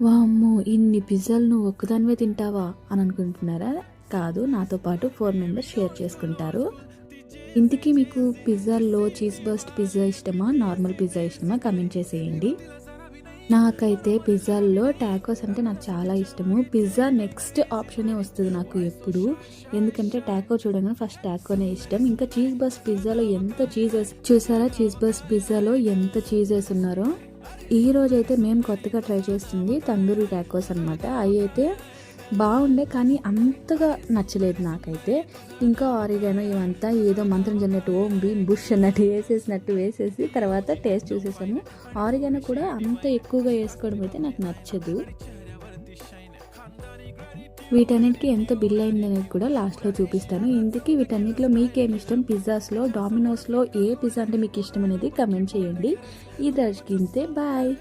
వామ్మో! ఇన్ని పిజ్జాలు నువ్వు ఒక్కదానివే తింటావా అని అనుకుంటున్నారా? కాదు, నాతో పాటు 4 మెంబర్స్ షేర్ చేసుకుంటారు. ఇంతకీ మీకు పిజ్జాల్లో చీజ్ బర్స్ట్ పిజ్జా ఇష్టమా? నార్మల్ పిజ్జా ఇష్టమా? కమెంట్ చేసేయండి. నాకైతే పిజ్జాల్లో టాకోస్ అంటే నాకు చాలా ఇష్టము. పిజ్జా నెక్స్ట్ ఆప్షనే వస్తుంది నాకు ఎప్పుడు. ఎందుకంటే టాకో చూడగానే ఫస్ట్ టాకోనే ఇష్టం. ఇంకా చీజ్ బర్స్ట్ పిజ్జాలో ఎంత చీజ్ వేసి చూసారా? చీజ్ బర్స్ట్ పిజ్జాలో ఎంత చీజ్ వేసి ఉన్నారో. ఈ రోజైతే మేము కొత్తగా ట్రై చేస్తుంది తందూరి టాకోస్ అనమాట. అవి అయితే బాగుండే, కానీ అంతగా నచ్చలేదు నాకైతే. ఇంకా ఆరిగానో ఇవంతా ఏదో మంత్రం చెన్నట్టు ఓం భీం బుష్ అన్నట్టు వేసేసి తర్వాత టేస్ట్ చూసేసాము. ఆరిగానో కూడా అంత ఎక్కువగా వేసుకోవడం అయితే నాకు నచ్చదు. వీటన్నిటికీ ఎంత బిల్ అయింది అనేది కూడా లాస్ట్లో చూపిస్తాను. ఇంతకీ వీటన్నిటిలో మీకేమి ఇష్టం? పిజ్జాస్లో డామినోస్లో ఏ పిజ్జా అంటే మీకు ఇష్టం అనేది కమెంట్ చేయండి. ఈ రోజుకి ఇంతే, బాయ్.